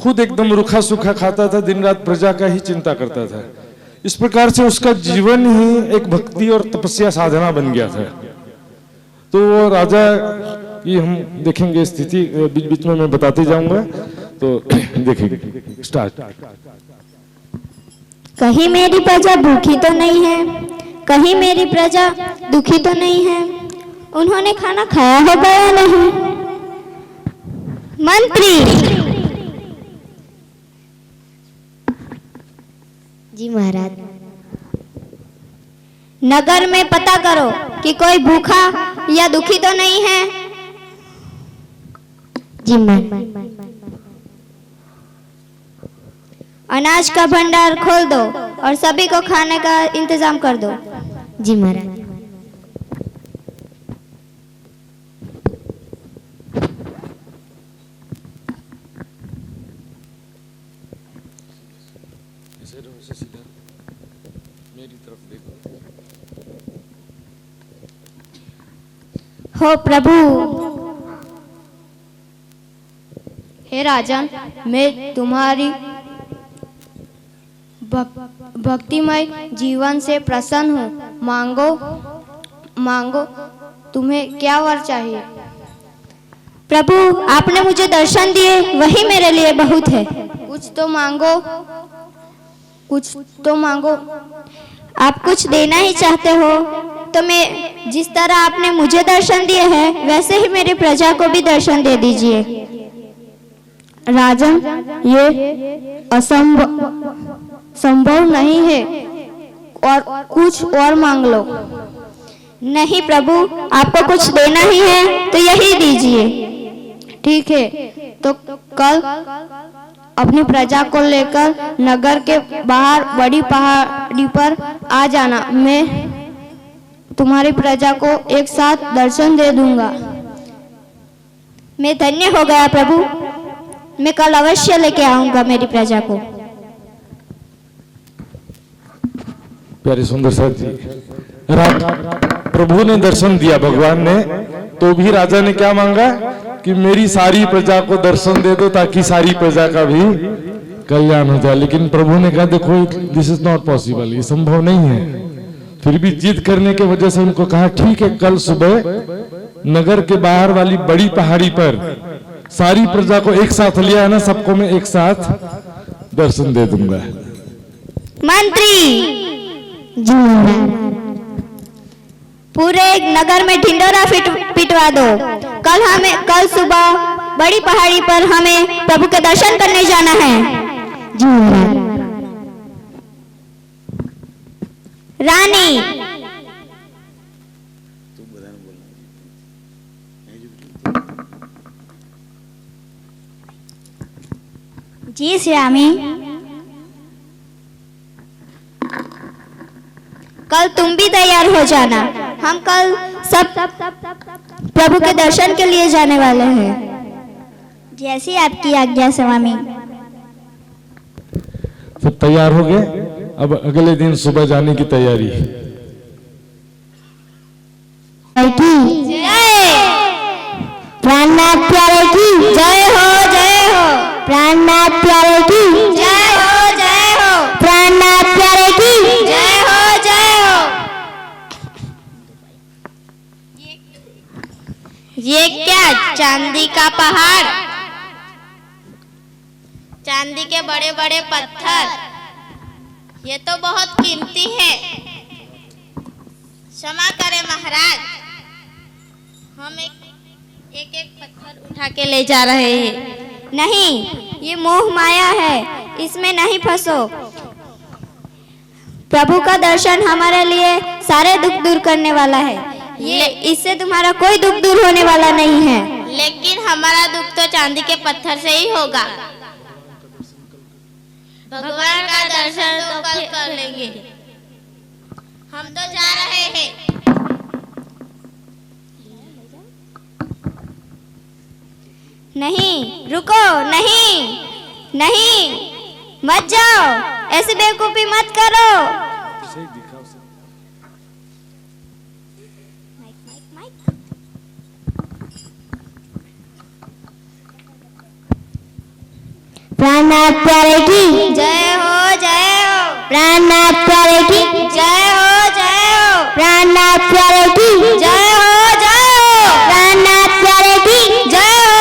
खुद एकदम रूखा सूखा खाता था, दिन रात प्रजा का ही चिंता करता था। इस प्रकार से उसका जीवन ही एक भक्ति और तपस्या साधना बन गया था। तो वो राजा की हम देखेंगे स्थिति, बीच बीच में मैं बताते जाऊंगा, तो देखेंगे। स्टार्ट। कहीं मेरी प्रजा भूखी तो नहीं है, कहीं मेरी प्रजा दुखी तो नहीं है, उन्होंने खाना खाया होगा या नहीं। मंत्री जी महाराज, नगर में पता करो कि कोई भूखा या दुखी तो नहीं है। जी महाराज। अनाज का भंडार खोल दो और सभी को खाने का इंतजाम कर दो। जी महाराज। मेरी तरफ देखो। हो प्रभु। हे राजन, मैं तुम्हारी भक्तिमय जीवन से प्रसन्न हूँ। मांगो मांगो, तुम्हें क्या वर चाहिए। प्रभु, आपने मुझे दर्शन दिए, वही मेरे लिए बहुत है। कुछ तो मांगो, कुछ तो मांगो। आप कुछ देना ही चाहते हो तो मैं जिस तरह आपने मुझे दर्शन दिए हैं वैसे ही मेरी प्रजा को भी दर्शन दे दीजिए। राजन, ये संभव नहीं है, और कुछ और मांग लो। नहीं प्रभु, आपको कुछ देना ही है तो यही दीजिए। ठीक है, तो कल अपनी प्रजा को लेकर नगर के बाहर बड़ी पहाड़ी पर आ जाना। मैं तुम्हारी प्रजा को एक साथ दर्शन दे दूंगा। मैं धन्य हो गया प्रभु, मैं कल अवश्य लेके आऊंगा मेरी प्रजा को। प्यारे सुंदर साथ जी, प्रभु ने दर्शन दिया, भगवान ने, तो भी राजा ने क्या मांगा कि मेरी सारी प्रजा को दर्शन दे दो ताकि सारी प्रजा का भी कल्याण हो जाए। लेकिन प्रभु ने कहा देखो, दिस इज नॉट पॉसिबल, ये संभव नहीं है। फिर भी जिद करने की वजह से उनको कहा ठीक है, कल सुबह नगर के बाहर वाली बड़ी पहाड़ी पर सारी प्रजा को एक साथ लिया है ना, सबको मैं एक साथ दर्शन दे दूंगा। मंत्री जी, पूरे नगर में ढिंडोरा पिटवा दो। कल सुबह बड़ी पहाड़ी पर हमें प्रभु के दर्शन करने जाना है। जी रानी, जी श्यामी, कल तुम भी तैयार हो जाना। हम कल सब प्रभु के दर्शन के लिए जाने वाले हैं। जैसी आपकी आज्ञा स्वामी। सब तैयार हो गए, अब अगले दिन सुबह जाने की तैयारी। प्राणनाथ प्यारे की जय हो, जय हो। प्राणनाथ प्यारे की जय हो, जय हो। प्राणनाथ प्यारे की जय हो, जय हो। ये क्या चांदी का पहाड़, चांदी के बड़े बड़े पत्थर, ये तो बहुत कीमती है। क्षमा करें महाराज, हम एक एक पत्थर उठा के ले जा रहे हैं। नहीं, ये मोह माया है, इसमें नहीं फंसो। प्रभु का दर्शन हमारे लिए सारे दुख दूर करने वाला है। इससे तुम्हारा कोई दुख दूर होने वाला नहीं है। लेकिन हमारा दुख तो चांदी के पत्थर से ही होगा। भगवान का दर्शन तो कल कर लेंगे। हम तो जा रहे हैं। नहीं, रुको, नहीं नहीं, मत जाओ, ऐसी बेवकूफी मत करो। प्राणनाथ प्यारे की जय हो प्राणनाथ प्यारे की जय हो प्राणनाथ प्यारे की जय हो प्राणनाथ प्यारे की जय हो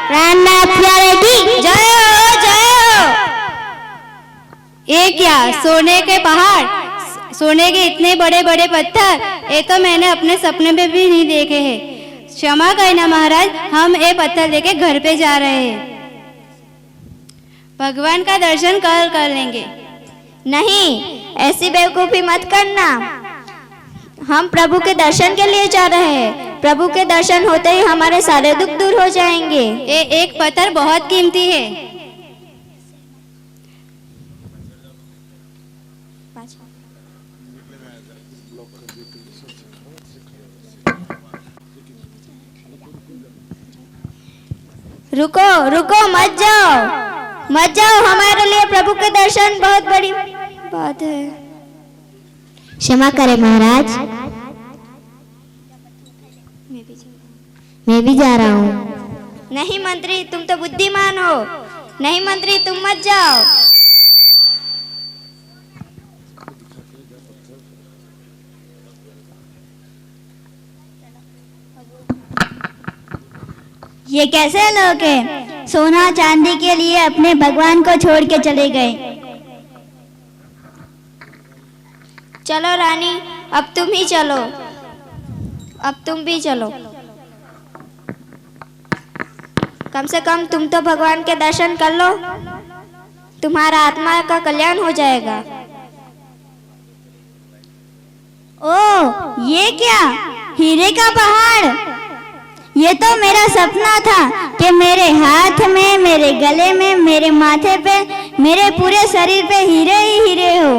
प्राणनाथ प्यारे की जय हो। ये क्या सोने के पहाड़, सोने के इतने बड़े बड़े पत्थर, ये तो मैंने अपने सपने में भी नहीं देखे हैं। क्षमा करना महाराज, हम ये पत्थर लेके घर पे जा रहे हैं। भगवान का दर्शन कल कर लेंगे। नहीं, ऐसी बेवकूफी मत करना। हम प्रभु के दर्शन के लिए जा रहे हैं। प्रभु के दर्शन होते ही हमारे सारे दुख दूर हो जाएंगे। ये एक पत्थर बहुत कीमती है। रुको रुको, मत जाओ, हमारे लिए प्रभु के दर्शन बहुत बड़ी बात है। क्षमा करें महाराज, मैं भी जा रहा हूँ। नहीं मंत्री, तुम तो बुद्धिमान हो। नहीं मंत्री, तुम मत जाओ। ये कैसे लोग हैं? सोना चांदी के लिए अपने भगवान को छोड़ के चले गए। चलो रानी, अब तुम ही चलो, अब तुम भी चलो। कम से कम तुम तो भगवान के दर्शन कर लो, तुम्हारा आत्मा का कल्याण हो जाएगा। ओ, ये क्या? हीरे का पहाड़? ये तो मेरा सपना था कि मेरे हाथ में, मेरे गले में, मेरे माथे पे, मेरे पूरे शरीर पे हीरे ही हीरे हो।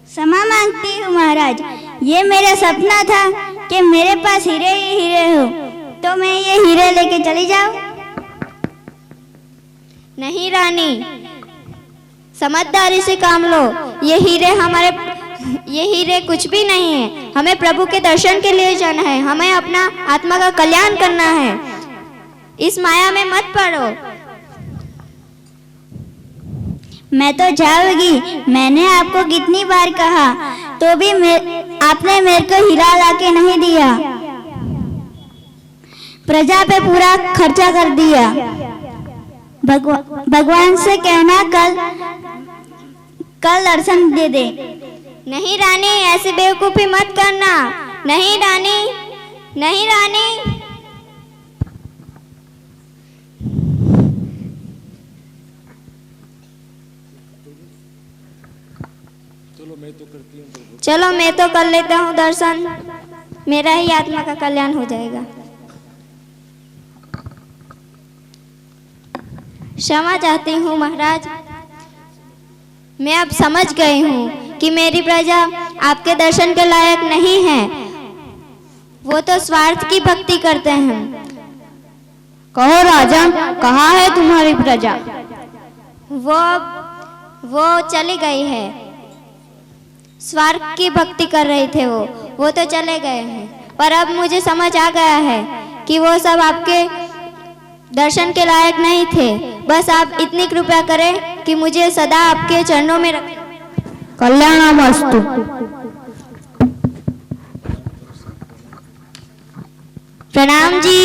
क्षमा मांगती हूँ महाराज, ये मेरा सपना था कि मेरे पास हीरे ही हीरे हो, तो मैं ये हीरे लेके चली जाऊं? नहीं रानी, समझदारी से काम लो। ये हीरे कुछ भी नहीं है। हमें प्रभु के दर्शन के लिए जाना है, हमें अपना आत्मा का कल्याण करना है। इस माया में मत पड़ो। मैं तो जाऊंगी, मैंने आपको कितनी बार कहा, तो भी आपने मेरे को हीरा लाके नहीं दिया। प्रजा पे पूरा खर्चा कर दिया। भगवान से कहना कल दर्शन दे दे। नहीं रानी, ऐसी बेवकूफी मत करना। नहीं रानी, नहीं रानी। चलो मैं तो कर लेता हूँ दर्शन, मेरा ही आत्मा का कल्याण हो जाएगा। क्षमा चाहती हूँ महाराज, मैं अब समझ गई हूँ कि मेरी प्रजा आपके दर्शन के लायक नहीं है। वो तो स्वार्थ की भक्ति करते हैं। कहो राजन, कहाँ है तुम्हारी प्रजा? वो चली गई है। स्वार्थ की भक्ति कर रहे थे वो तो चले गए हैं। पर अब मुझे समझ आ गया है कि वो सब आपके दर्शन के लायक नहीं थे। बस आप इतनी कृपा करें कि मुझे सदा आपके चरणों में रखें। कल्याणमस्तु। प्रणाम जी।